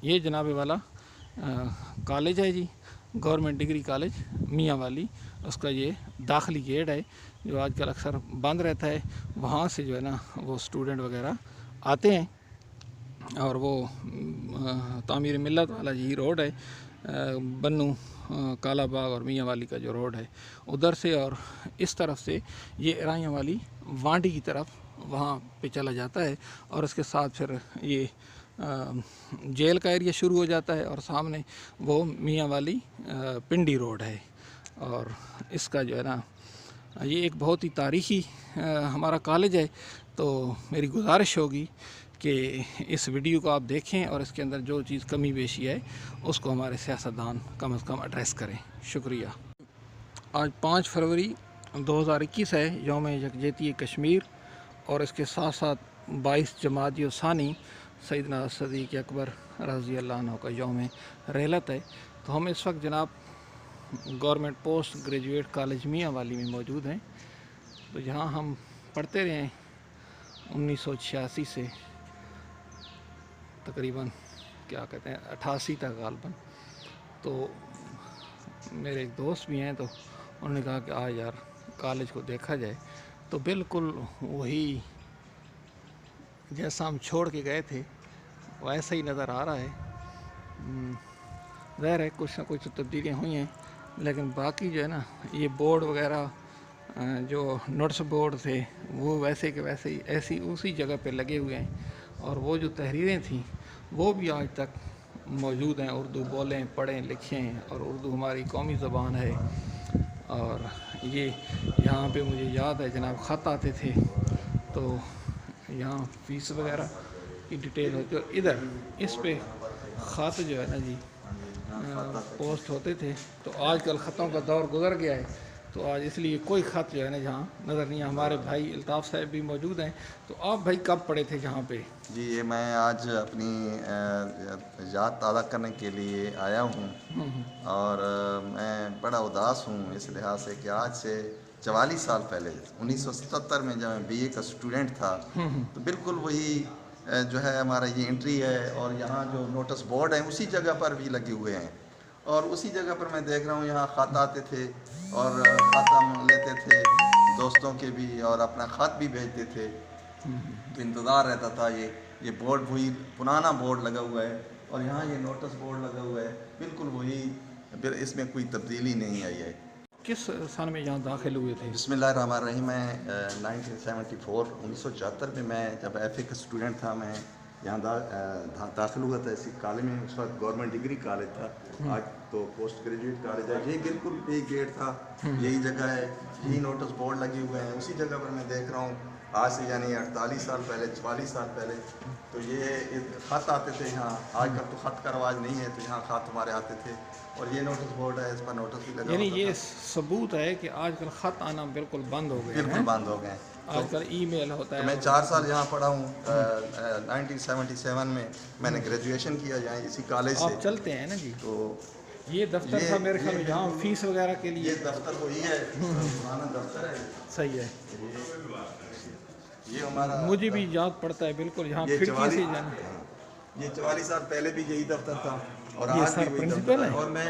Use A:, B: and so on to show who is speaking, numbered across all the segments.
A: ये जनाब वाला कॉलेज है जी, गवर्नमेंट डिग्री कॉलेज मियाँ वाली। उसका ये दाखिली गेट है जो आजकल अक्सर बंद रहता है। वहाँ से जो है ना वो स्टूडेंट वगैरह आते हैं। और वो तामीर मिल्लत वाला यही रोड है, बन्नू काला बाग और मियाँ वाली का जो रोड है उधर से, और इस तरफ से ये राइयाँ वाली वांडी की तरफ वहाँ पे चला जाता है। और उसके साथ फिर ये जेल का एरिया शुरू हो जाता है और सामने वो मियाँ वाली पिंडी रोड है। और इसका जो है ना ये एक बहुत ही तारीख़ी हमारा कॉलेज है। तो मेरी गुजारिश होगी कि इस वीडियो को आप देखें और इसके अंदर जो चीज़ कमी बेशी है उसको हमारे सियासतदान कम से कम एड्रेस करें। शुक्रिया। आज 5 फरवरी 2021 है, यौम यकजहती कश्मीर, और इसके साथ साथ 22 जमादी सानी सैयदना सदीक़ अकबर रज़ी अल्लाह अन्हु का यौम रहलत है। तो हम इस वक्त जनाब गवर्नमेंट पोस्ट ग्रेजुएट कॉलेज मियाँ वाली में मौजूद हैं। तो यहाँ हम पढ़ते रहे 1986 से तकरीबन क्या कहते हैं 88 तक गालबन। तो मेरे एक दोस्त भी हैं, तो उन्होंने कहा कि आज यार कॉलेज को देखा जाए। तो बिल्कुल वही जैसा हम छोड़ के गए थे वैसा ही नज़र आ रहा है। ज़ाहिर है कुछ ना कुछ तब्दीलियाँ हुई हैं, लेकिन बाकी जो है ना ये बोर्ड वगैरह जो नोट्स बोर्ड थे वो वैसे के वैसे ही ऐसी उसी जगह पे लगे हुए हैं। और वो जो तहरीरें थीं वो भी आज तक मौजूद हैं। उर्दू बोलें, पढ़ें, लिखें, और उर्दू हमारी कौमी ज़बान है। और ये यहाँ पे मुझे याद है जनाब ख़त आते थे, तो यहाँ फ़ीस वगैरह की डिटेल होती है। इधर इस पे ख़त जो है ना जी पोस्ट होते थे। तो आजकल ख़तों का दौर गुज़र गया है, तो आज इसलिए कोई ख़त जो है ना जहाँ नज़र नहीं है। हमारे भाई अल्ताफ़ साहब भी मौजूद हैं। तो आप भाई कब पढ़े थे जहाँ पे?
B: जी, ये मैं आज अपनी याद ताज़ा करने के लिए आया हूँ। और मैं बड़ा उदास हूँ इस लिहाज से कि आज से 44 साल पहले 1977 में जब मैं बीए का स्टूडेंट था, तो बिल्कुल वही जो है हमारा ये एंट्री है, और यहाँ जो नोटिस बोर्ड हैं उसी जगह पर भी लगे हुए हैं। और उसी जगह पर मैं देख रहा हूँ यहाँ ख़त आते थे और ख़त हम लेते थे दोस्तों के भी, और अपना ख़त भी भेजते थे। तो इंतज़ार रहता था। ये बोर्ड वही पुराना बोर्ड लगा हुआ है, और यहाँ ये नोटिस बोर्ड लगा हुआ है, बिल्कुल वही, इसमें कोई तब्दीली नहीं आई है।
A: किस सन में यहाँ दाखिल हुए थे?
B: बिस्मिल्लाहिर्रहमानिर्रहीम। मैं 1974 में मैं जब FA का स्टूडेंट था, मैं यहाँ दाखिल हुआ था इसी कॉलेज में। उस वक्त गवर्नमेंट डिग्री कॉलेज था, आज तो पोस्ट ग्रेजुएट कॉलेज है। यही बिल्कुल यही गेट था, यही जगह है, यही नोटिस बोर्ड लगे हुए हैं। उसी जगह पर मैं देख रहा हूँ आज से यानी 48 साल पहले, 44 साल पहले तो ये ख़त आते थे यहाँ। आजकल तो ख़त का रवाज नहीं है, तो यहाँ ख़त हमारे आते थे। और ये नोटिस बोर्ड है, इस पर नोटिस भी लगा।
A: यानी ये सबूत है कि आजकल ख़त आना बिल्कुल बंद हो गए हैं।
B: बिल्कुल बंद हो गए हैं।
A: आजकल ईमेल होता है।
B: तो मैं 4 साल यहाँ पढ़ा हूँ। 1977 में मैंने ग्रेजुएशन किया यहाँ इसी कॉलेज से।
A: आप चलते हैं ना जी?
B: तो
A: ये दफ्तर था मेरे ख्याल में जहाँ फीस वगैरह के लिए।
B: ये दफ्तर वही है, पुराना दफ्तर है।
A: सही है।
B: ये हमारा
A: मुझे भी याद पड़ता है बिल्कुल, यहाँ खिड़की से जाना।
B: ये 44 साल पहले भी यही दफ्तर था, और
A: ये
B: आज
A: सर
B: भी वही
A: प्रिंसिपल
B: दफ्तर
A: है।
B: है। और मैं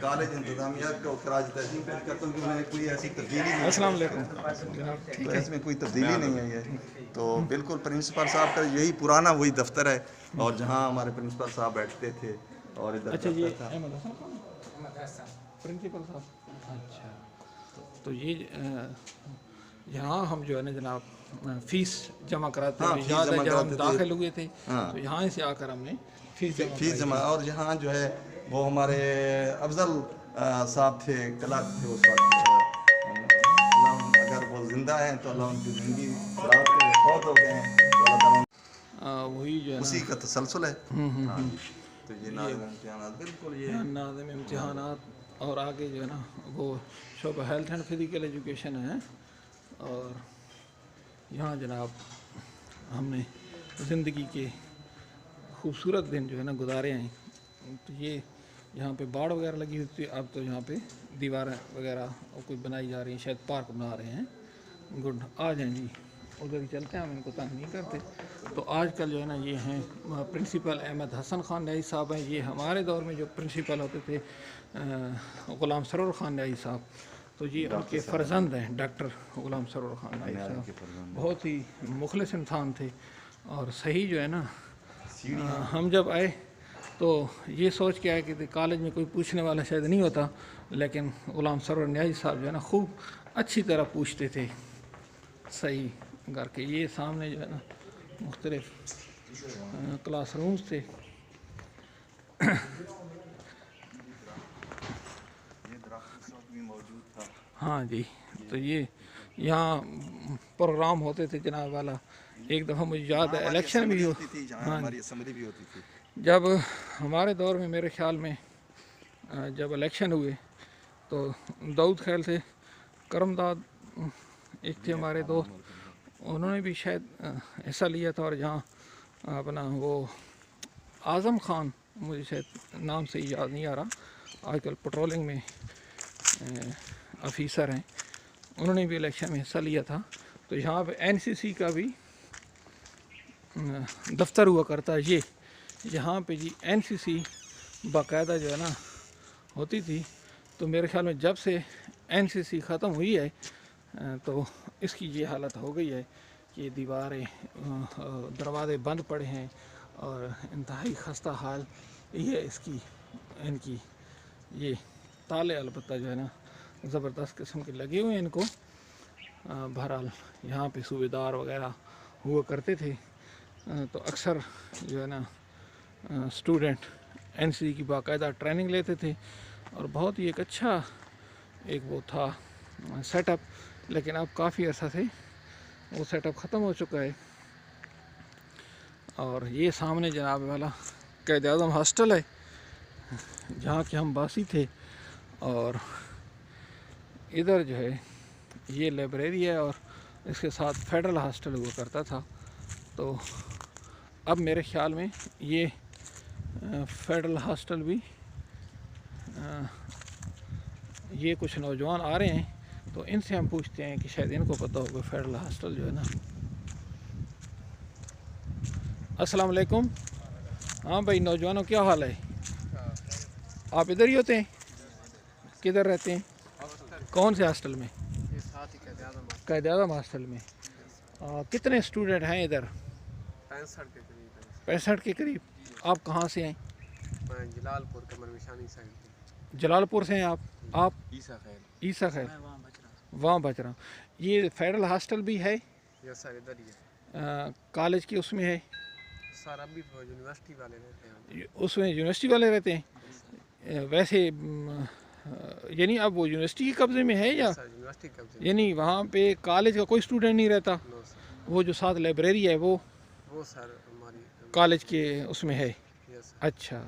B: कॉलेज इंतजामिया को खराज तहसीन पेश करता हूँ कि मैंने कोई ऐसी तब्दीली नहीं।
A: अस्सलाम वालेकुम।
B: तो इसमें कोई तब्दीली नहीं आई है। तो बिल्कुल प्रिंसिपल साहब का यही पुराना वही दफ्तर है, और जहाँ हमारे प्रिंसिपल साहब बैठते थे। और इधर
A: अच्छा, ये अहमद हसन प्रिंसिपल साहब। अच्छा, तो ये यहाँ हम जो है ना जनाब फ़ीस जमा कराते हैं। याद है जब हम दाखिल हुए थे तो यहाँ से आकर हमने फ़ीस
B: जमा। और यहाँ जो है वो हमारे अफजल साहब थे, क्लर्क थे उस वक्त। अगर वो जिंदा हैं तो अल्लाह उनकी ज़िंदगी बहुत हो गए हैं, तो अल्लाह
A: वही जो है
B: उसी का तसलसल है। तो ये नाज़िम इम्तिहानात, बिल्कुल ये
A: नाज़िम इम्तिहानात, और आगे जो है ना वो शोबा हेल्थ एंड फिज़िकल एजुकेशन है। और यहाँ जनाब हमने ज़िंदगी के खूबसूरत दिन जो है ना गुजारे हैं। तो ये यहाँ पे बाड़ वगैरह लगी हुई थी, अब तो यहाँ पे दीवारें वगैरह कोई बनाई जा रही हैं, शायद पार्क बना रहे हैं। गुड, आ जाएँ जी। ادھر ہی چلتے ہیں, ہم ان کو تنگ نہیں کرتے. تو آج کل جو ہے نا یہ ہیں پرنسپل احمد حسن خان نیازی صاحب ہیں. یہ ہمارے دور میں جو پرنسپل ہوتے تھے غلام سرور خان نیازی صاحب, تو یہ ان کے فرزند ہیں ڈاکٹر غلام سرور خان نیازی صاحب. بہت ہی مخلص انسان تھے اور صحیح جو ہے نا. ہم جب آئے تو یہ سوچ کے آئے کہ کالج میں کوئی پوچھنے والا شاید نہیں ہوتا, لیکن غلام سرور نیازی صاحب جو ہے نا خوب اچھی طرح پوچھتے تھے صحیح کر کے. یہ سامنے جو ہے نا مختلف کلاس رومز تھے. ہاں جی, تو یہ یہاں پروگرام ہوتے تھے جناب والا. ایک دفعہ مجھے یاد ہے الیکشن بھی ہوتی تھی, ہماری اسمبلی بھی ہوتی تھی. جب ہمارے دور میں میرے خیال میں جب الیکشن ہوئے تو داؤد خیل تھے, کرم داد ایک تھے ہمارے دوست, انہوں نے بھی شاید حصہ لیا تھا. اور جہاں اپنا وہ اعظم خان, مجھے شاید نام سے یاد نہیں آ رہا, آج کل پٹرولنگ میں آفیسر ہیں, انہوں نے بھی الیکشن میں حصہ لیا تھا. تو یہاں پہ این سی سی کا بھی دفتر ہوا کرتا ہے. یہ یہاں پہ جی این سی سی باقاعدہ جو ہے نا ہوتی تھی. تو میرے خیال میں جب سے این سی سی ختم ہوئی ہے تو اس کی یہ حالت ہو گئی ہے کہ دیواریں دروازے بند پڑے ہیں اور انتہائی خستہ حال یہ ہے اس کی. ان کی یہ تالے البتہ جو ہے نا زبردست قسم کے لگے ہوئے ہیں ان کو. بہرحال یہاں پہ صوبے دار وغیرہ ہوا کرتے تھے تو اکثر جو ہے نا اسٹوڈنٹ این سی کی باقاعدہ ٹریننگ لیتے تھے اور بہت ہی ایک اچھا ایک وہ تھا سیٹ اپ. لیکن اب کافی عرصہ سے وہ سیٹ اپ ختم ہو چکا ہے. اور یہ سامنے جناب والا قائد اعظم ہاسٹل ہے جہاں کے ہم باسی تھے, اور ادھر جو ہے یہ لائبریری ہے اور اس کے ساتھ فیڈرل ہاسٹل ہوا کرتا تھا. تو اب میرے خیال میں یہ فیڈرل ہاسٹل بھی یہ کچھ نوجوان آ رہے ہیں تو ان سے ہم پوچھتے ہیں کہ شاید ان کو پتہ ہوگا فیڈرل ہاسٹل جو ہے نا. السلام علیکم. ہاں بھائی نوجوانوں کیا حال ہے؟ آپ ادھر ہی ہوتے ہیں؟ کدھر رہتے ہیں؟ کون سے ہاسٹل میں؟ قائد اعظم ہاسٹل میں. کتنے اسٹوڈنٹ ہیں ادھر؟ 65 کے قریب. آپ کہاں سے ہیں؟
C: میں جلال پور کے مرمشانی سائڈ.
A: جلال پور سے ہیں آپ؟ آپ عیسیٰ خیل وہاں بچ رہا. یہ فیڈرل ہاسٹل بھی ہے؟
C: یس سر ادھر ہی ہے.
A: کالج کی اس میں ہے؟
C: سر ابھی یونیورسٹی والے رہتے ہیں.
A: اس میں یونیورسٹی والے رہتے ہیں. ویسے یعنی اب وہ یونیورسٹی کے قبضے میں ہے یا
C: یونیورسٹی قبضے
A: یعنی وہاں پہ کالج کا کوئی اسٹوڈنٹ نہیں رہتا؟ وہ جو ساتھ لائبریری ہے وہ
C: سر ہماری
A: کالج کے اس میں ہے. اچھا,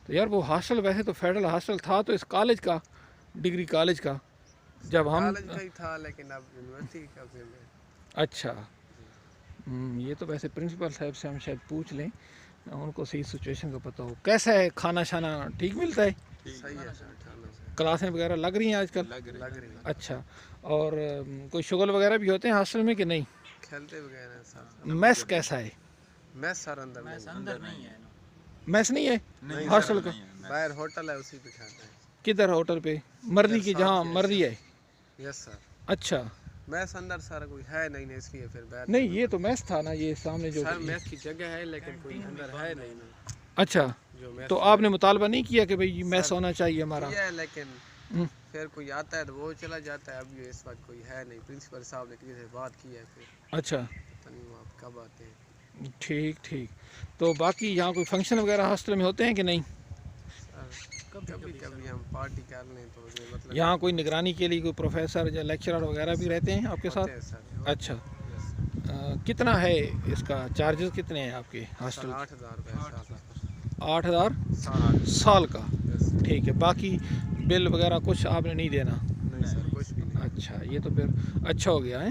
A: تو یار وہ ہاسٹل ویسے تو فیڈرل ہاسٹل تھا تو اس کالج کا ڈگری کالج کا جب ہم
C: کالج کا ہی تھا لیکن اب یونیورسٹی کے قبضے میں.
A: اچھا, یہ تو ویسے پرنسپل صاحب سے ہم شاید پوچھ لیں, ان کو صحیح سچویشن کا پتہ ہو. کیسا ہے کھانا شانا ٹھیک ملتا ہے؟
C: صحیح ہے سر.
A: کلاسیں وغیرہ لگ رہی ہیں آج کل؟
C: لگ رہی.
A: اچھا, اور کوئی شغل وغیرہ بھی ہوتے ہیں ہاسٹل میں کہ نہیں؟
C: کھیلتے وغیرہ سر.
A: میس کیسا ہے؟
C: میس سر اندر نہیں ہے.
A: میس نہیں ہے ہاسٹل کا؟
C: باہر ہوٹل ہے اسی پہ کھاتے ہیں.
A: کدھر ہوٹل پہ؟ مرضی کی جہاں مرضی ہے.
C: یس سر.
A: اچھا,
C: میس اندر سر کوئی ہے نہیں اس لیے پھر باہر.
A: نہیں یہ تو میس تھا نا, یہ سامنے جو
C: سر میس کی جگہ ہے لیکن کوئی اندر ہے نہیں.
A: اچھا, تو آپ نے مطالبہ نہیں کیا کہ بھئی میس ہونا چاہیے ہمارا؟
C: کیا ہے لیکن پھر کوئی آتا ہے تو وہ چلا جاتا ہے. اب یہ اس وقت کوئی ہے نہیں. پرنسپل صاحب نے کسی سے بات کی ہے پھر.
A: اچھا,
C: پتہ نہیں وہ آپ کب آتے ہیں.
A: ٹھیک ٹھیک. تو باقی یہاں کوئی فنکشن وغیرہ ہاسٹل میں ہوتے ہیں کہ نہیں؟
C: کبھی کبھی ہم پارٹی کر لیں تو مطلب
A: یہاں کوئی نگرانی کے لیے کوئی پروفیسر یا لیکچرر وغیرہ بھی رہتے ہیں آپ کے ساتھ؟ اچھا, کتنا ہے اس کا چارجز کتنے ہیں آپ کے ہاسٹل؟
C: 8,000 روپے.
A: 8,000 سال کا. ٹھیک ہے, باقی بل وغیرہ کچھ آپ نے نہیں دینا؟
C: نہیں سر کچھ بھی نہیں.
A: اچھا, یہ تو پھر اچھا ہو گیا ہے.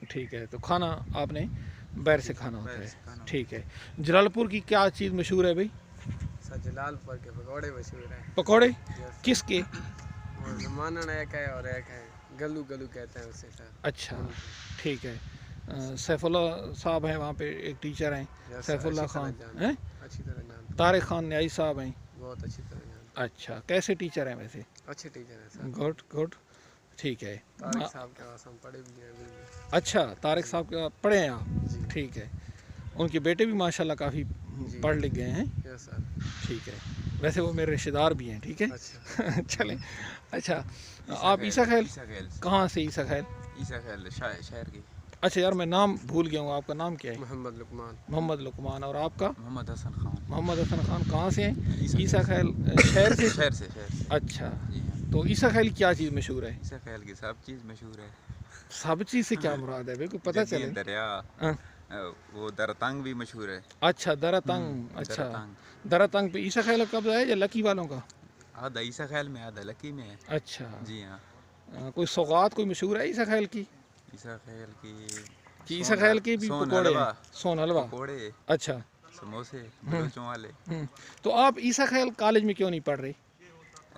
A: ٹھیک ہے, تو کھانا آپ نے باہر سے کھانا ہوتا ہے. ٹھیک ہے. جلال پور کی کیا چیز مشہور ہے بھائی؟
C: سر جلال پور کے پکوڑے مشہور ہیں.
A: پکوڑے کس کے؟
C: زمانن ایک ہے اور ایک ہے گلو گلو کہتے ہیں اسے سر.
A: اچھا, ٹھیک ہے. सैफ उल्लाह साहब हैं वहाँ पे, एक टीचर हैं
C: यस
A: सैफ उल्लाह
C: अच्छी तरह
A: खान
C: जानते
A: हैं,
C: अच्छी तरह जानते
A: तारिक खान न्याई साहब हैं।
C: बहुत अच्छी तरह जानते
A: अच्छा, कैसे टीचर हैं वैसे?
C: अच्छे टीचर हैं सर।
A: गुड गुड, ठीक है।
C: तारिक साहब के पास हम पढ़े भी हैं अभी भी।
A: अच्छा, तारिक साहब के पढ़े हैं आप?
C: जी
A: ठीक है। उनके बेटे भी माशाल्लाह काफ़ी
C: जी।
A: पढ़ लिख गए हैं।
C: Yes sir.
A: ठीक है, वैसे वो मेरे रिश्तेदार भी हैं। ठीक है
C: अच्छा
A: चलें। अच्छा, आप ईसा खैल कहाँ से? ईसा खैल
D: ईसा खैल शहर की।
A: अच्छा यार, मैं नाम भूल गया हूँ, आपका नाम क्या है?
C: मोहम्मद लुकमान।
A: मोहम्मद लुकमान। और आपका?
D: मोहम्मद हसन खान।
A: मोहम्मद हसन खान। कहाँ से हैं?
D: ईसा
A: ईसा खैल शहर से?
D: शहर से।
A: अच्छा,
D: जी हाँ।
A: तो ईसा खैल की क्या चीज़ मशहूर है?
D: ईसा खैल की सब चीज़ मशहूर है।
A: सब चीज़ से क्या मुराद है, बिल्कुल पता
D: जगह,
A: चले।
D: दरिया,
A: हाँ।
D: वो दरतंग भी मशहूर है।
A: अच्छा, दरातंग। अच्छा,
D: दरतंग।
A: दरातंग पे ईसा खैल कब है या लकी वालों का?
D: आधा ईसा खैल में आधा लकी में है।
A: अच्छा,
D: जी हाँ।
A: कोई सौगात कोई मशहूर है ईसा खैल की?
D: ईसा खैल की
A: कि ईसा खैल के भी
D: सोन
A: पकौड़े
D: हलवा,
A: हैं? सोन हलवा।
D: पकौड़े,
A: अच्छा।
D: समोसे, बलोचों वाले।
A: तो आप ईसा खैल कॉलेज में क्यों नहीं पढ़ रहे?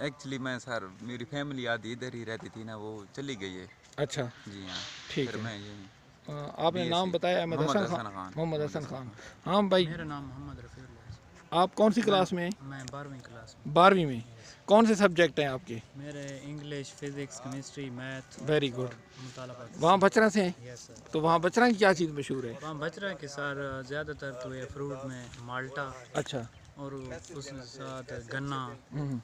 D: एक्चुअली मैं सर, मेरी फैमिली आधी इधर ही रहती थी ना, वो चली गई है।
A: अच्छा,
D: जी हाँ।
A: ठीक
D: फिर
A: है।
D: मैं यही
A: आपने
D: BSc
A: नाम बताया अहमद
D: मोहम्मद
A: हसन
D: हसन
A: खान।
D: खान।
A: मोहम्मद हसन खान। हाँ भाई,
E: मेरा नाम मोहम्मद रफ़ीउल्लाह है।
A: आप कौन सी क्लास में हैं?
E: मैं 12वीं क्लास में।
A: 12वीं में। कौन से सब्जेक्ट हैं आपके?
E: मेरे English, physics, chemistry, math
A: very good.
E: मुताला
A: वहाँ बचरा से हैं?
E: Yes sir.
A: तो वहाँ बचरा की क्या चीज़ मशहूर है?
E: वहाँ बच रहा है कि सर ज़्यादातर तो ये फ्रूट में माल्टा
A: अच्छा।
E: और उसके साथ गन्ना
A: हम्म,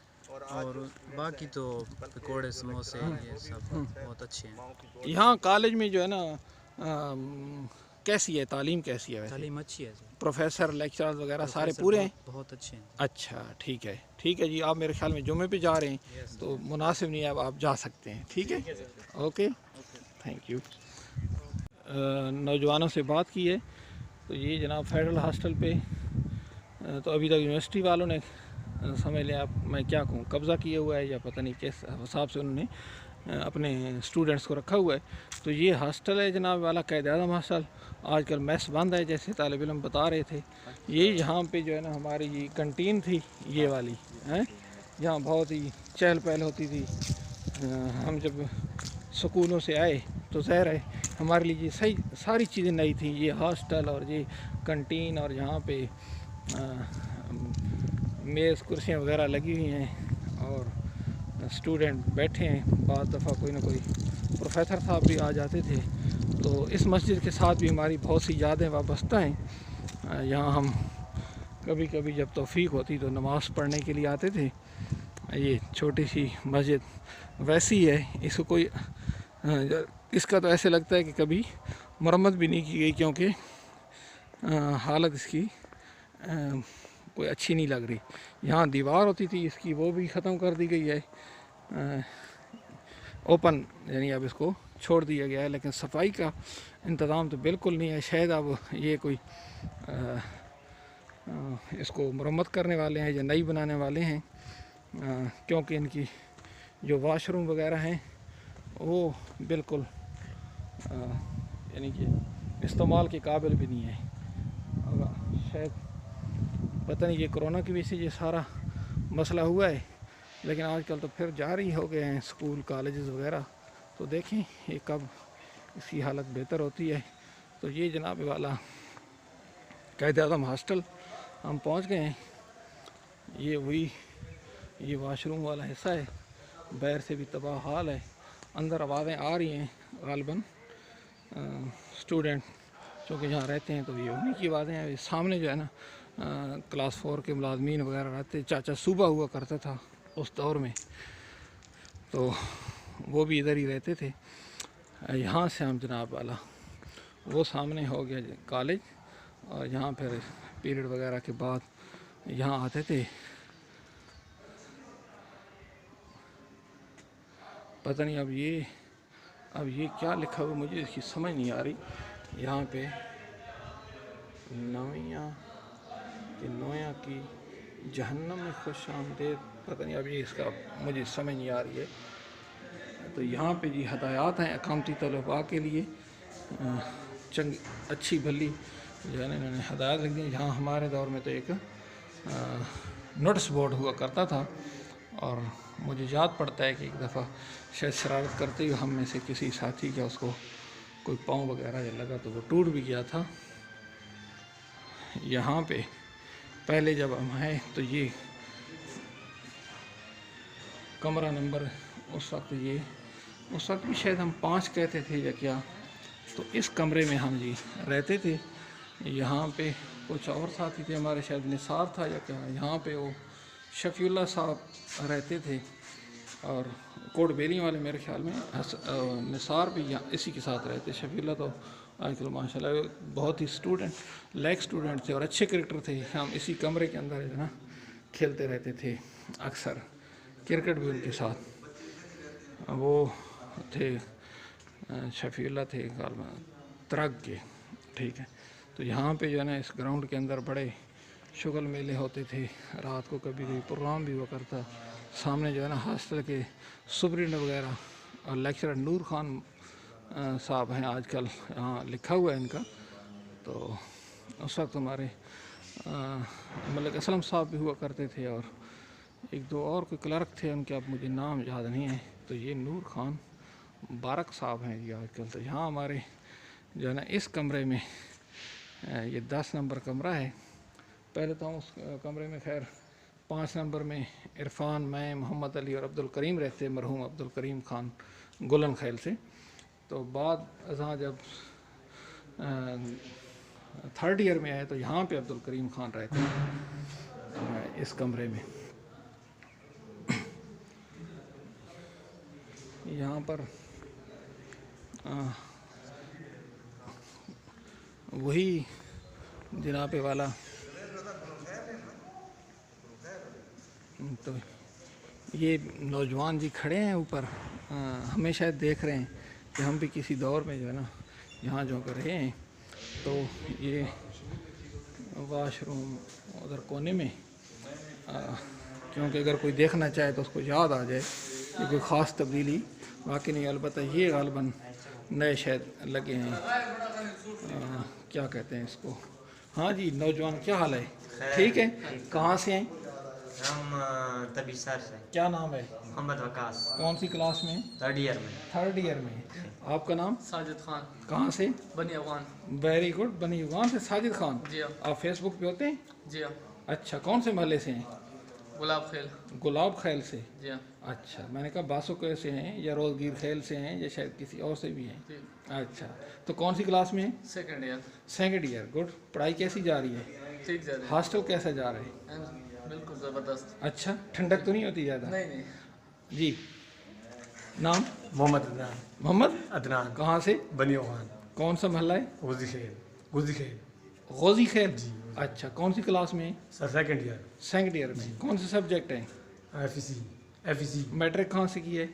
E: और बाकी तो पकोड़े, समोसे, ये सब बहुत अच्छे हैं।
A: यहाँ कॉलेज में जो है ना कैसी है तालीम, कैसी है वैसे?
E: तालीम अच्छी है सर।
A: प्रोफेसर, लेक्चरर्स वगैरह सारे
E: प्रोफेसर
A: पूरे हैं?
E: बहुत अच्छे हैं।
A: अच्छा, ठीक है। ठीक है जी, आप मेरे ख्याल में जुम्मे पे जा रहे हैं,
E: Yes,
A: तो मुनासिब नहीं है, अब आप जा सकते हैं। ठीक है, ओके, थैंक यू। नौजवानों से बात की है, तो ये जनाब फेडरल हॉस्टल पे तो अभी तक यूनिवर्सिटी वालों ने समझ लें, आप मैं क्या कहूँ, कब्ज़ा किया हुआ है या पता नहीं किस हिसाब से उन्होंने अपने स्टूडेंट्स को रखा हुआ है। तो ये हॉस्टल है जनाब वाला क़ायद आज़म हॉस्टल। आजकल मेस बंद है, जैसे तालिब इल्म बता रहे थे। ये यहाँ पे जो है ना हमारी ये कंटीन थी, ये वाली है, यहाँ बहुत ही चहल पहल होती थी। हम जब स्कूलों से आए तो ज़ाहिर है हमारे लिए सही सारी चीज़ें नई थी। ये हॉस्टल और ये कंटीन और यहाँ पे मेज़ कुर्सियाँ वगैरह लगी हुई हैं और स्टूडेंट बैठे हैं। बाद दफ़ा कोई ना कोई प्रोफेसर साहब भी आ जाते थे। तो इस मस्जिद के साथ भी हमारी बहुत सी यादें वाबस्ता हैं। यहाँ हम कभी कभी जब तौफीक होती तो नमाज़ पढ़ने के लिए आते थे। ये छोटी सी मस्जिद वैसी है, इसको कोई इसका तो ऐसे लगता है कि कभी मरम्मत भी नहीं की गई, क्योंकि हालत इसकी कोई अच्छी नहीं लग रही। यहाँ दीवार होती थी इसकी, वो भी ख़त्म कर दी गई है, ओपन यानी अब इसको छोड़ दिया गया है। लेकिन सफाई का इंतज़ाम तो बिल्कुल नहीं है। शायद अब ये कोई इसको मरम्मत करने वाले हैं या नई बनाने वाले हैं, क्योंकि इनकी जो वाशरूम वगैरह हैं वो बिल्कुल यानी कि इस्तेमाल के काबिल भी नहीं है। और शायद पता नहीं ये कोरोना की वजह से ये सारा मसला हुआ है, लेकिन आजकल तो फिर जारी हो गए हैं स्कूल कॉलेजेस वगैरह। तो देखें ये कब इसकी हालत बेहतर होती है। तो ये जनाब वाला क़ायद आज़म हॉस्टल हम पहुंच गए हैं। ये वही ये वाशरूम वाला हिस्सा है, बाहर से भी तबाह हाल है, अंदर आवाज़ें आ रही हैं ग़ालिबन स्टूडेंट चूँकि यहाँ रहते हैं तो ये उन्हीं की आवाज़ें हैं। सामने जो है ना क्लास 4 के मुलाजमीन वगैरह रहते, चाचा सूबा हुआ करता था उस दौर में, तो वो भी इधर ही रहते थे। यहाँ से हम जनाब वाला वो सामने हो गया कॉलेज, और यहाँ फिर पीरियड वगैरह के बाद यहाँ आते थे। पता नहीं अब ये क्या लिखा हुआ, मुझे इसकी समझ नहीं आ रही। यहाँ पे नोया की जहन्नम में खुश आमदेद, पता नहीं अब ये इसका मुझे समझ नहीं आ रही है। तो यहाँ पे जी हदायत हैं अकामती तलबा के लिए, अच्छी भली जो है ना इन्होंने हदायत लिख दी। यहाँ हमारे दौर में तो एक नोटिस बोर्ड हुआ करता था, और मुझे याद पड़ता है कि एक दफ़ा शायद शरारत करते हुए हम में से किसी साथी का उसको कोई पाँव वगैरह जब लगा तो वो टूट भी गया था। यहाँ पे पहले जब हम आए तो ये कमरा नंबर उस वक्त भी शायद हम 5 कहते थे या क्या, तो इस कमरे में हम जी रहते थे। यहाँ पे कुछ और साथी थे हमारे, शायद निसार था या क्या, यहाँ पे वो शफीउल्लाह साहब रहते थे और कोटबेली वाले मेरे ख्याल में निसार भी यहाँ इसी के साथ रहते। शफीउल्लाह तो आजकल माशाल्लाह बहुत ही लायक स्टूडेंट थे और अच्छे क्रिकेटर थे। हम इसी कमरे के अंदर जो है ना खेलते रहते थे अक्सर, क्रिकेट भी उनके साथ। वो थे शफीउल्लाह थे त्रग के, ठीक है। तो यहाँ पे जो है ना इस ग्राउंड के अंदर बड़े शुगल मेले होते थे, रात को कभी कभी प्रोग्राम भी हुआ करता। सामने जो है ना हॉस्टल के सुपरिटेंडेंट वगैरह और लेक्चरर नूर खान साहब हैं, आजकल यहाँ लिखा हुआ है इनका। तो उस वक्त हमारे मलिक असलम साहब भी हुआ करते थे और एक दो और कोई क्लर्क थे, उनके अब मुझे नाम याद नहीं है। तो ये नूर खान बारक साहब हैं जी आजकल। तो यहाँ हमारे जो है ना इस कमरे में ये 10 नंबर कमरा है। पहले तो हम उस कमरे में खैर 5 नंबर में इरफान, मैं, मोहम्मद अली और अब्दुल करीम रहते, मरहूम अब्दुल करीम खान गुलन खैल से। तो बाद अज़ां जब 3rd ईयर में आए तो यहाँ पे अब्दुल करीम खान रहते हैं इस कमरे में। यहाँ पर वही जनाबे वाला, तो ये नौजवान जी खड़े हैं ऊपर, हमें शायद देख रहे हैं कि हम भी किसी दौर में जो है ना यहाँ जो कर रहे हैं। तो ये वाशरूम उधर कोने में, क्योंकि अगर कोई देखना चाहे तो उसको याद आ जाए कि कोई ख़ास तब्दीली बाकी नहीं। अलबत्ता ये गालबन नए शायद लगे हैं, क्या कहते हैं इसको। हाँ जी नौजवान, क्या हाल है? ठीक है, कहाँ से हैं?
F: हम तबीसर से।
A: क्या नाम है?
F: मोहम्मद वकास।
A: कौन सी क्लास में?
F: 3rd ईयर में।
A: 3rd ईयर में। आपका नाम?
C: साजिद खान।
A: कहाँ से?
C: बनी अफगान।
A: वेरी गुड, बनी अफगान से साजिद खान।
C: जी हाँ।
A: आप फेसबुक पे होते हैं?
C: जी हाँ।
A: अच्छा, कौन से महल्ले से हैं?
C: गुलाब खेल।
A: गुलाब खैल से।
C: जी हाँ।
A: अच्छा, मैंने कहा बासुके से हैं या रोजगीर खैल से हैं या शायद किसी और से भी हैं।
C: जी।
A: अच्छा, तो कौन सी क्लास में हैं?
C: 2nd year.
A: 2nd year, good. पढ़ाई कैसी जा रही है?
C: ठीक जा रही है।
A: हॉस्टल कैसा जा रहा है?
C: बिल्कुल ज़बरदस्त।
A: अच्छा, ठंडक तो नहीं होती ज़्यादा?
C: नहीं नहीं।
A: जी, नाम?
G: मोहम्मद अदनान।
A: मोहम्मद
G: अदनान।
A: कहाँ से?
G: बनी अफगान।
A: कौन सा महल्ला है?
G: गुजी खेल। गुजी खेल।
A: गौजी खैर। अच्छा, कौन सी क्लास में?
G: Sir 2nd year.
A: 2nd year में। कौन से सब्जेक्ट हैं?
G: एफईसी।
A: मैट्रिक कहाँ से की है?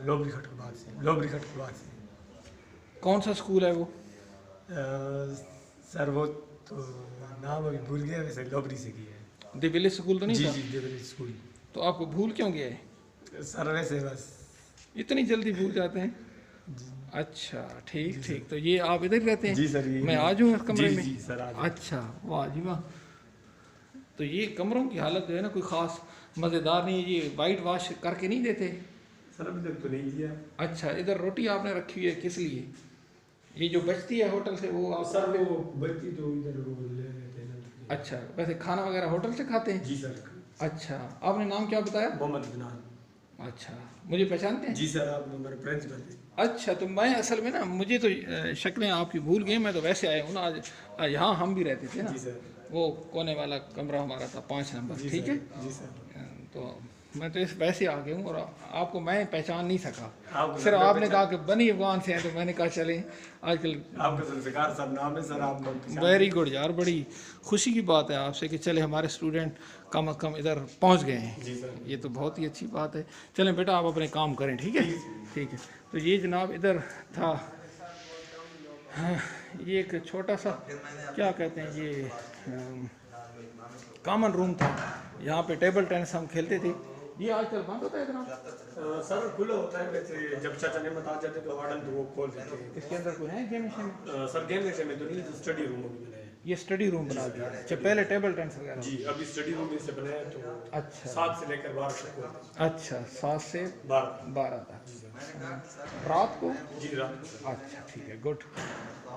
G: लोबरी खट के बाद से। लोबरी खट के बाद से।
A: कौन सा स्कूल है वो?
G: सर वो तो नाम अभी भूल गया, वैसे लोबरी से की है।
A: दिविली स्कूल तो नहीं
G: जी
A: था?
G: जी दिल्ली स्कूल।
A: तो आपको भूल क्यों गया है?
G: सर वैसे बस
A: इतनी जल्दी भूल जाते हैं? अच्छा, ठीक ठीक। तो ये आप इधर रहते हैं?
G: जी सर।
A: मैं आ जाऊँ इस कमरे
G: जी
A: में?
G: जी सर आ जाओ।
A: अच्छा, वाह जी वाह। तो ये कमरों की हालत जो है ना कोई ख़ास मज़ेदार नहीं है। ये वाइट वॉश करके नहीं देते?
G: सर अभी तक तो नहीं किया।
A: अच्छा, इधर रोटी आपने रखी हुई है किस लिए? ये जो बचती है होटल से वो आप?
G: सर वो बच्ची तो इधर वो ले लेते हैं ना।
A: अच्छा, वैसे खाना वगैरह होटल से खाते हैं?
G: जी सर।
A: अच्छा, आपने नाम क्या बताया?
G: मोहम्मद अदनान।
A: अच्छा, मुझे पहचानते हैं?
G: जी सर, आप हमारे प्रिंसिपल थे।
A: अच्छा, तो मैं असल में ना मुझे तो शक्लें आपकी भूल गई। मैं तो वैसे आया हूँ ना आज यहाँ हम भी रहते थे ना।
G: जी सर।
A: वो कोने वाला कमरा हमारा था 5 नंबर,
G: जी
A: ठीक
G: सर।
A: है।
G: जी सर।
A: तो मैं तो इस वैसे आ गया हूँ और आपको मैं पहचान नहीं सका।
G: आपको
A: सिर्फ
G: मैं
A: आपने कहा कि बनी अफगान से हैं, तो मैंने कहा चले आजकल।
G: आपका जुल्फ़िकार सर नाम है सर। आप
A: वेरी गुड यार, बड़ी खुशी की बात है आपसे कि चले हमारे स्टूडेंट कम अज़ कम इधर पहुंच गए हैं।
G: जी सर।
A: ये तो बहुत ही अच्छी बात है। चलें बेटा, आप अपने काम करें, ठीक है? ठीक है। तो ये जनाब इधर था, हाँ, ये एक छोटा सा क्या कहते हैं ये कॉमन रूम था। यहाँ पे टेबल टेनिस हम खेलते थे। ये आजकल बंद होता है इतना?
G: सर खुला होता है वैसे, जब चाचा नेमत आ जाते तो वार्डन तो वो खोल देते हैं।
A: इसके अंदर कोई है गेम शेम?
G: सर गेम में तो नहीं, स्टडी रूम में मिला है।
A: ये स्टडी रूम बना दिया। अच्छा, पहले टेबल टेनिस वगैरह?
G: जी, अभी स्टडी रूम इससे बने हैं तो
A: अच्छा
G: 7 से लेकर 12 तक होता है।
A: अच्छा, 7 से
G: 12
A: 12 तक रात को?
G: जी, रात को।
A: अच्छा ठीक है, गुड,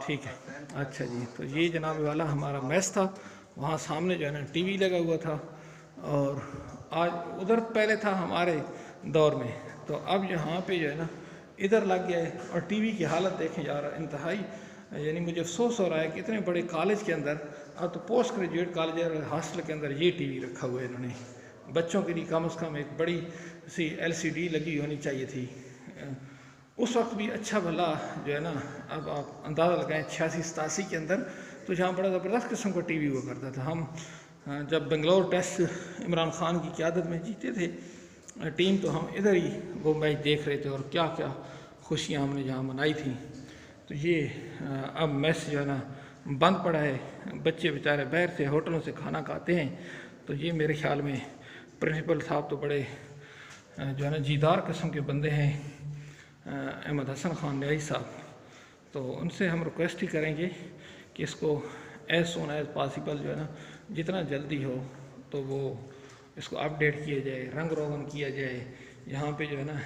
A: ठीक है। अच्छा जी, तो ये जनाब वाला हमारा मेस था। वहाँ सामने जो है ना टीवी लगा हुआ था, और आज उधर पहले था हमारे दौर में, तो अब यहाँ पे जो है ना इधर लग गया है। और टीवी की हालत देखें यार, इंतहाई, यानी मुझे अफसोस हो रहा है कि इतने बड़े कॉलेज के अंदर, अब तो पोस्ट ग्रेजुएट कॉलेज और हॉस्टल के अंदर ये टीवी रखा हुआ है इन्होंने। बच्चों के लिए कम से कम एक बड़ी सी LCD लगी होनी चाहिए थी। उस वक्त भी अच्छा भला जो है ना, अब आप अंदाज़ा लगाएं 86-87 के अंदर तो यहाँ बड़ा ज़बरदस्त किस्म का टीवी हुआ करता था। हम जब बेंगलोर टेस्ट इमरान खान की क़यादत में जीते थे टीम, तो हम इधर ही वो मैच देख रहे थे, और क्या क्या खुशियाँ हमने यहाँ मनाई थी। तो ये अब मेस जो है ना बंद पड़ा है, बच्चे बेचारे बाहर से होटलों से खाना खाते हैं। तो ये मेरे ख्याल में प्रिंसिपल साहब तो बड़े जो है ना जीदार किस्म के बंदे हैं, अहमद हसन खान न्याई साहब। तो उनसे हम रिक्वेस्ट ही करेंगे कि इसको एज सून एज पॉसिबल जो है ना, जितना जल्दी हो तो वो इसको अपडेट किया जाए, रंग रोगन किया जाए यहाँ पे जो है ना,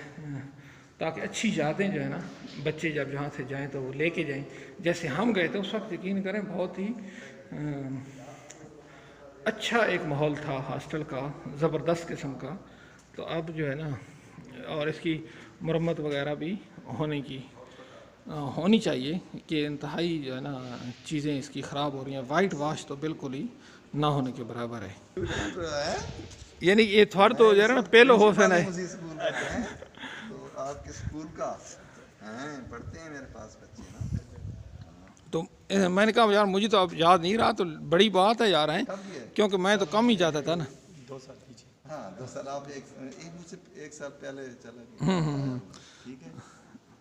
A: ताकि अच्छी यादें जो है ना बच्चे जब यहाँ से जाएं तो वो लेके जाएं। जैसे हम गए थे उस वक्त, यकीन करें बहुत ही अच्छा एक माहौल था हॉस्टल का, ज़बरदस्त किस्म का। तो अब जो है ना, और इसकी मरम्मत वगैरह भी होनी चाहिए कि इंतहाई जो है ना चीज़ें इसकी ख़राब हो रही हैं। वाइट वाश तो बिल्कुल ही ना होने के बराबर है। यानी ये थोड़ा तो जो है ना पहले हो फैन है।
B: तो आपके स्कूल का हैं, पढ़ते हैं मेरे पास बच्चे ना।
A: तो मैंने कहा यार मुझे तो अब याद नहीं रहा, तो बड़ी बात है यार, हैं क्योंकि मैं तो कम ही जाता था ना।
G: 2 साल कीजिए।
B: हाँ, 2 साल आप मुझसे 1 साल पहले चला गया। ठीक है,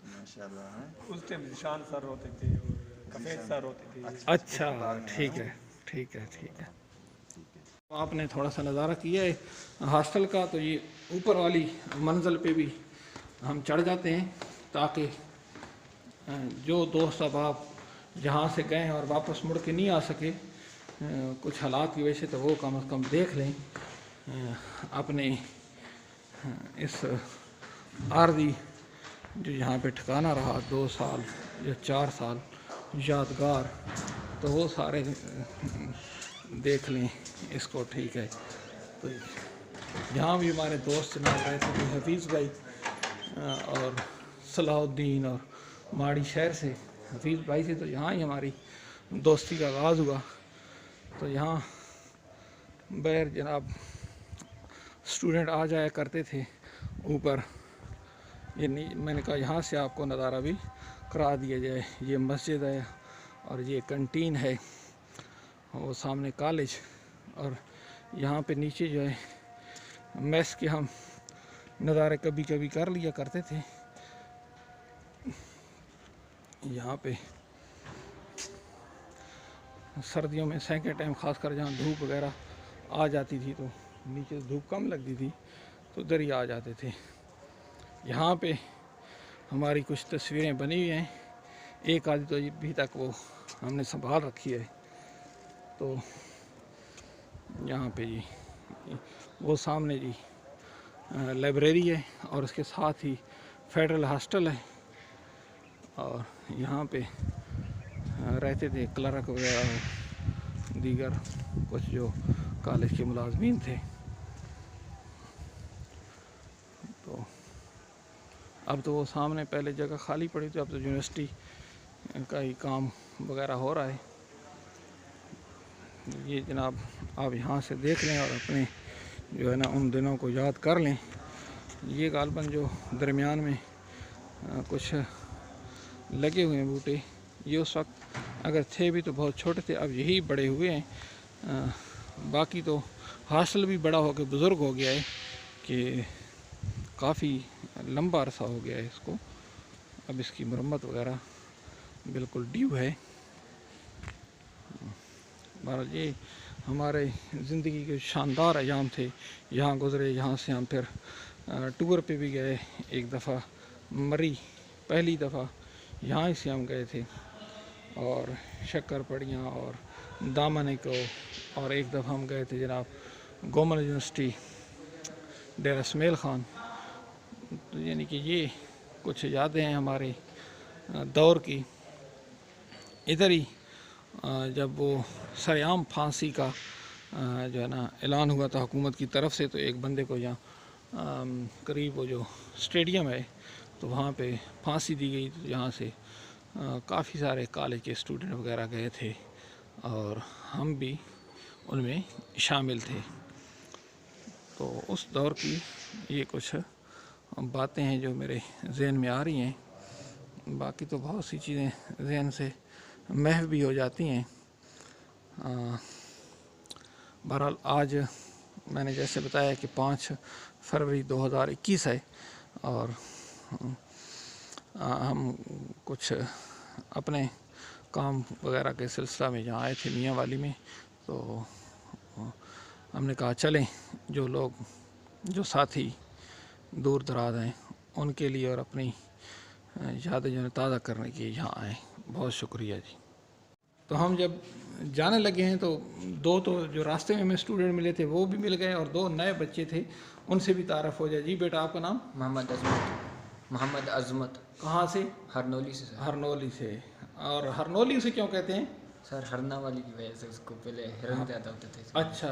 B: माशाल्लाह है।
G: उस टाइम निशान सर होते थे और कफेज सर होते थे।
A: अच्छा ठीक है, ठीक है, ठीक है। आपने थोड़ा सा नज़ारा किया है हॉस्टल का, तो ये ऊपर वाली मंजिल पे भी हम चढ़ जाते हैं ताकि जो दोस्त अब आप जहाँ से गए और वापस मुड़ के नहीं आ सके कुछ हालात की वजह से, तो वो कम से कम देख लें अपने इस आर्दी जो यहाँ पे ठिकाना रहा 2 साल या 4 साल यादगार, तो वो सारे देख लें इसको। ठीक है, तो यहाँ भी हमारे दोस्त जनाब रहे थे, हफीज़ भाई और सलाहुद्दीन, और माड़ी शहर से हफीज़ भाई से तो यहाँ ही हमारी दोस्ती का आगाज़ हुआ। तो यहाँ बैर जनाब स्टूडेंट आ जाया करते थे ऊपर। ये नहीं, मैंने कहा यहाँ से आपको नज़ारा भी करा दिया जाए। ये मस्जिद है और ये कैंटीन है, और सामने कॉलेज, और यहाँ पे नीचे जो है मेस के हम नज़ारे कभी कभी कर लिया करते थे। यहाँ पे सर्दियों में सेकंड टाइम ख़ासकर जहाँ धूप वगैरह आ जाती थी, तो नीचे धूप कम लगती थी तो उधर ही आ जाते थे। यहाँ पे हमारी कुछ तस्वीरें बनी हुई हैं, एक आधी तो अभी तक वो हमने संभाल रखी है। तो यहाँ पे जी वो सामने जी लाइब्रेरी है, और उसके साथ ही फेडरल हॉस्टल है, और यहाँ पे रहते थे क्लर्क वगैरह दीगर कुछ जो कॉलेज के मुलाजमीन थे। तो अब तो वो सामने पहले जगह खाली पड़ी थी, अब तो यूनिवर्सिटी का ही काम वगैरह हो रहा है। ये जनाब आप यहाँ से देख लें और अपने जो है ना उन दिनों को याद कर लें। ये गालबन जो दरमियान में कुछ लगे हुए हैं बूटे, ये उस वक्त अगर थे भी तो बहुत छोटे थे, अब यही बड़े हुए हैं। बाकी तो हॉस्टल भी बड़ा हो के बुज़ुर्ग हो गया है कि काफ़ी लंबा अरसा हो गया है इसको। अब इसकी मरम्मत वगैरह बिल्कुल ड्यू है। बहरहाल ये हमारे ज़िंदगी के शानदार अयाम थे, यहाँ गुज़रे। यहाँ से हम फिर टूर पे भी गए, एक दफ़ा मरी पहली दफ़ा यहाँ से हम गए थे, और शक्कर पड़ियाँ और दामन को, और एक दफ़ा हम गए थे जनाब गोमल यूनिवर्सिटी डेरा इसमाइल ख़ान। तो यानी कि ये कुछ यादें हैं हमारे दौर की। इधर ही जब वो सरेआम फांसी का जो है ना ऐलान हुआ था हुकूमत की तरफ से, तो एक बंदे को यहाँ करीब वो जो स्टेडियम है तो वहाँ पे फांसी दी गई। तो यहाँ से काफ़ी सारे कॉलेज के स्टूडेंट वगैरह गए थे और हम भी उनमें शामिल थे। तो उस दौर की ये कुछ बातें हैं जो मेरे जहन में आ रही हैं। बाकी तो बहुत सी चीज़ें जहन से महव भी हो जाती हैं। बहरहाल आज मैंने जैसे बताया कि 5 फरवरी 2021 है और हम कुछ अपने काम वगैरह के सिलसिला में यहाँ आए थे मियाँ वाली में। तो हमने कहा चलें जो लोग जो साथी दूर दराज हैं उनके लिए और अपनी यादें जो है ताज़ा करने के यहाँ आए। बहुत शुक्रिया जी। तो हम जब जाने लगे हैं तो 2 तो जो रास्ते में हमें स्टूडेंट मिले थे वो भी मिल गए और 2 नए बच्चे थे, उनसे भी तारफ़ हो जाए। जी बेटा, आपका नाम?
H: मोहम्मद अज़मत।
A: कहाँ से?
H: हरनौली से सर।
A: हरनौली से। और हरनौली उसे क्यों कहते हैं?
H: सर हरना वाली की वजह से उसको पहले हिरन ज़्यादा होते थे।
A: अच्छा,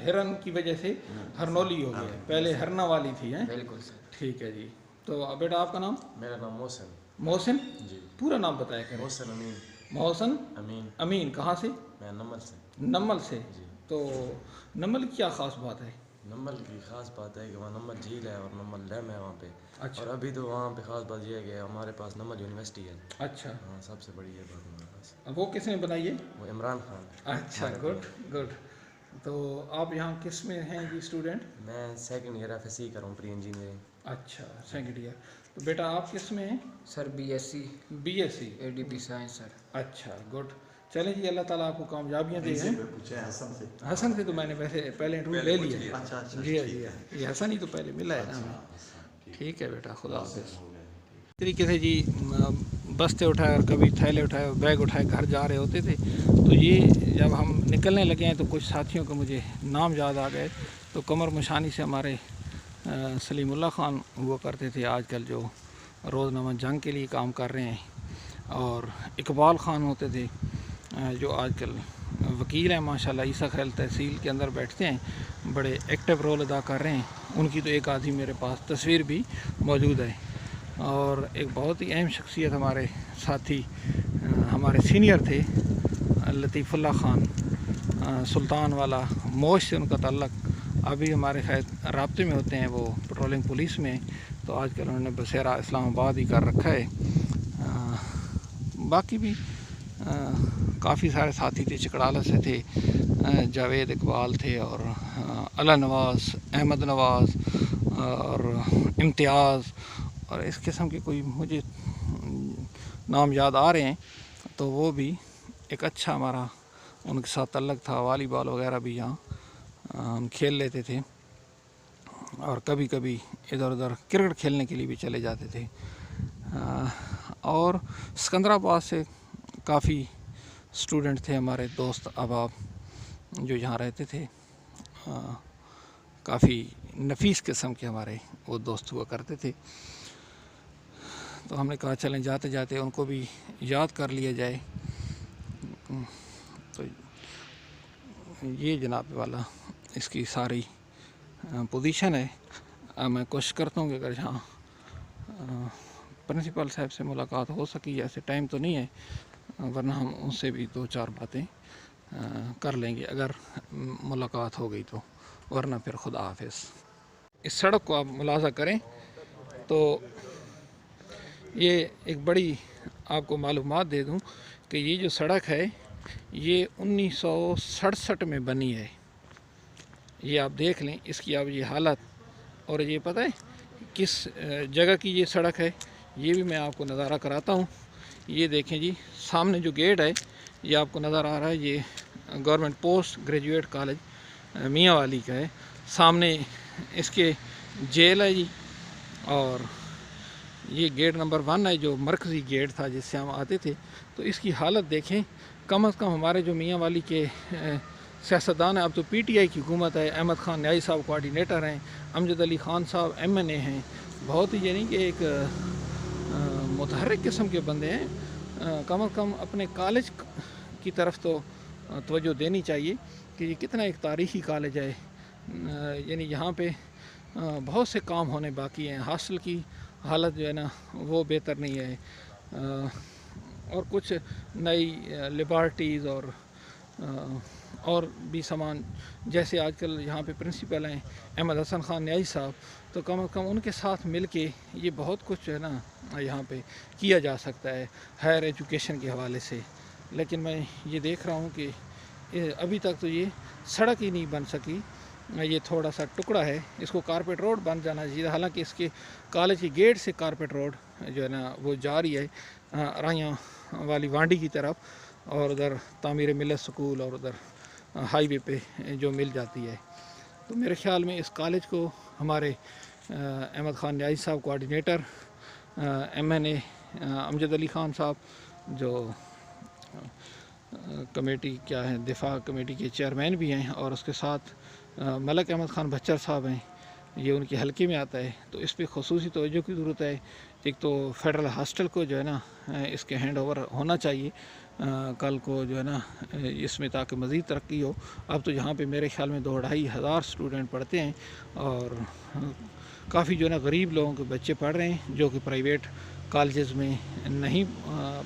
A: हिरन की वजह से हरनौली हो गया, पहले हरना वाली थी हैं?
H: बिल्कुल सर।
A: ठीक है जी। तो बेटा आपका नाम?
I: मेरा नाम मोहसिन।
A: मोहसिन
I: जी।
A: पूरा नाम बताया करें।
I: मोहसिन अमीन।
A: मोहसिन
I: अमीन।
A: अमीन। कहाँ से?
I: मैं नम्बल से।
A: नम्बल से।
I: जी।
A: तो नम्बल की क्या ख़ास बात है?
I: नम्बल की ख़ास बात है कि वहाँ नम्बल झील है और नम्बल डैम है वहाँ पे।
A: अच्छा।
I: और अभी तो वहाँ पे ख़ास बात यह है कि हमारे पास नम्बल यूनिवर्सिटी है।
A: अच्छा।
I: हाँ, सबसे बड़ी ये बात हमारे पास।
A: अब वो किसने बनाई है?
I: वो इमरान खान।
A: अच्छा, गुड गुड। तो आप यहाँ किस में हैं जी स्टूडेंट?
I: मैं 2nd ईयर FSC कर रहा हूँ, प्री इंजीनियरिंग।
A: अच्छा, 2nd ईयर। तो बेटा आप किस में हैं?
H: Sir BSc
A: BSc
H: ADP science sir.
A: अच्छा, गुड। चलें जी, अल्लाह ताला आपको कामयाबियाँ दे। हैं हसन से तो मैंने वैसे पहले इंटरव्यू ले लिया।
B: अच्छा
A: जी जी, ये हसन ही तो पहले मिला है ना हमें। ठीक है बेटा, खुदा हाफिज़। तरीके से जी बस्ते उठाए और कभी थैले उठाए, बैग उठाए घर जा रहे होते थे। तो ये जब हम निकलने लगे हैं तो कुछ साथियों को मुझे नाम याद आ गए। तो कमर मुशानी से हमारे सलीमुल्लाह ख़ान हुआ करते थे, आजकल जो रोज़नामा जंग के लिए काम कर रहे हैं। और इकबाल ख़ान होते थे जो आजकल वकील हैं माशाल्लाह, ईसा खैल तहसील के अंदर बैठते हैं, बड़े एक्टिव रोल अदा कर रहे हैं। उनकी तो एक आधी मेरे पास तस्वीर भी मौजूद है। और एक बहुत ही अहम शख्सियत हमारे साथी हमारे सीनियर थे लतीफ़ुल्लाह ख़ान सुल्तान वाला, मोश से उनका ताल्लुक़, अभी हमारे खैर राब्ते में होते हैं, वो पेट्रोलिंग पुलिस में। तो आजकल उन्होंने बसेरा इस्लामाबाद ही कर रखा है। बाकी भी काफ़ी सारे साथी थे, चकड़ाला से थे, जावेद इकबाल थे और अला नवाज़, अहमद नवाज़ और इम्तियाज़ और इस किस्म के कोई मुझे नाम याद आ रहे हैं। तो वो भी एक अच्छा हमारा उनके साथ तल्लक था। वॉलीबॉल वगैरह भी यहाँ हम खेल लेते थे और कभी कभी इधर उधर क्रिकेट खेलने के लिए भी चले जाते थे। और सिकंदराबाद से काफ़ी स्टूडेंट थे हमारे दोस्त अहबाब जो यहाँ रहते थे। काफ़ी नफीस किस्म के हमारे वो दोस्त हुआ करते थे। तो हमने कहा चलें जाते जाते उनको भी याद कर लिया जाए। तो ये जनाब वाला इसकी सारी पोजीशन है। मैं कोशिश करता हूँ कि अगर यहाँ प्रिंसिपल साहब से मुलाकात हो सकी, ऐसे टाइम तो नहीं है, वरना हम उनसे भी 2-4 बातें कर लेंगे अगर मुलाकात हो गई तो, वरना फिर खुदा हाफिज़। इस सड़क को आप मुलाज़ा करें तो ये एक बड़ी आपको मालूमात दे दूं कि ये जो सड़क है ये 1967 में बनी है। ये आप देख लें इसकी अब ये हालत। और ये पता है किस जगह की ये सड़क है, ये भी मैं आपको नज़ारा कराता हूँ। ये देखें जी, सामने जो गेट है ये आपको नज़र आ रहा है, ये गवर्नमेंट पोस्ट ग्रेजुएट कॉलेज मियाँ वाली का है। सामने इसके जेल है जी, और ये गेट नंबर 1 है जो मरकज़ी गेट था जिससे हम आते थे। तो इसकी हालत देखें, कम अज़ कम हमारे जो मियाँ वाली के सियासतदान हैं, अब तो PTI की हुकूमत है, अहमद ख़ान न्याई साहब कोऑर्डिनेटर हैं, अमजद अली ख़ान साहब MNA हैं, बहुत ही यानी कि एक मुतहर्रिक किस्म के बंदे हैं। कम अज़ कम अपने कॉलेज की तरफ तो तवज्जो देनी चाहिए कि ये कितना एक तारीख़ी कॉलेज है। यानी यहाँ पे बहुत से काम होने बाकी हैं। हॉस्टल की हालत जो है ना वो बेहतर नहीं है, और कुछ नई लिबर्टीज़ और भी सामान, जैसे आजकल यहाँ पे प्रिंसिपल हैं अहमद हसन ख़ान न्याई साहब, तो कम अज़ कम उनके साथ मिल के ये बहुत कुछ जो है ना यहाँ पे किया जा सकता है हायर एजुकेशन के हवाले से। लेकिन मैं ये देख रहा हूँ कि अभी तक तो ये सड़क ही नहीं बन सकी, ये थोड़ा सा टुकड़ा है, इसको कारपेट रोड बन जाना चाहिए। हालांकि इसके कॉलेज के गेट से कारपेट रोड जो है ना वो जा रही है राइयाँ वाली वांडी की तरफ, और उधर तामीर मिलत स्कूल और उधर हाईवे पे जो मिल जाती है। तो मेरे ख़्याल में इस कॉलेज को हमारे अहमद ख़ान न्याई साहब कोऑर्डिनेटर, MNA अमजद अली ख़ान साहब जो कमेटी क्या है दिफा कमेटी के चेयरमैन भी हैं, और उसके साथ मलक अहमद ख़ान भच्चर साहब हैं, ये उनके हलके में आता है। तो इस पे ख़ुसूसी तवज्जो की ज़रूरत है। एक तो फेडरल हॉस्टल को जो है ना इसके हैंड ओवर होना चाहिए कल को जो है ना इसमें, ताकि मज़ीद तरक्की हो। अब तो यहाँ पे मेरे ख़्याल में 2-2.5 हज़ार स्टूडेंट पढ़ते हैं, और काफ़ी जो है ना गरीब लोगों के बच्चे पढ़ रहे हैं जो कि प्राइवेट कॉलेजेस में नहीं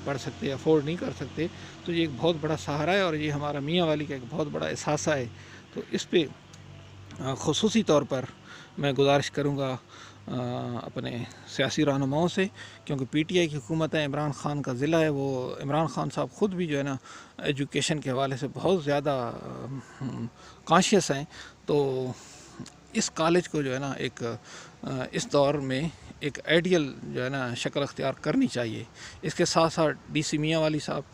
A: पढ़ सकते, अफोर्ड नहीं कर सकते। तो ये एक बहुत बड़ा सहारा है, और ये हमारा मियाँ वाली का एक बहुत बड़ा एहसास है। तो इस पे ख़ुसूसी तौर पर मैं गुजारिश करूँगा अपने सियासी रहनुमाओं से, क्योंकि PTI की हुकूमत है, इमरान ख़ान का ज़िला है, वो इमरान ख़ान साहब ख़ुद भी जो है ना एजुकेशन के हवाले से बहुत ज़्यादा कॉन्शियस हैं। तो इस कॉलेज को जो है ना एक इस दौर में एक आइडियल जो है ना शक्ल अख्तियार करनी चाहिए। इसके साथ साथ DC मियाँ वाली साहब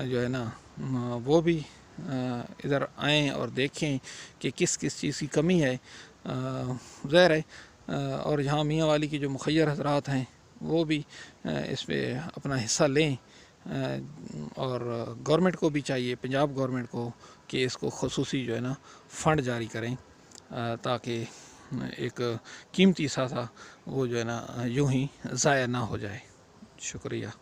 A: जो है ना वो भी इधर आएँ और देखें कि किस किस चीज़ की कमी है। ज़ाहिर है और यहाँ मियाँ वाली की जो मुखय्यर हज़रात हैं वो भी इस पे अपना हिस्सा लें, और गवर्नमेंट को भी चाहिए, पंजाब गवर्नमेंट को, कि इसको ख़ुसूसी जो है ना फ़ंड जारी करें, ताकि एक कीमती सा था वो जो है ना यूं ही ज़ाया ना हो जाए। शुक्रिया।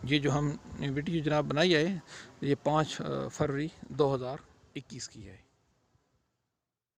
A: ये जो हम वीडियो जनाब बनाई है ये 5 फरवरी 2021 की है।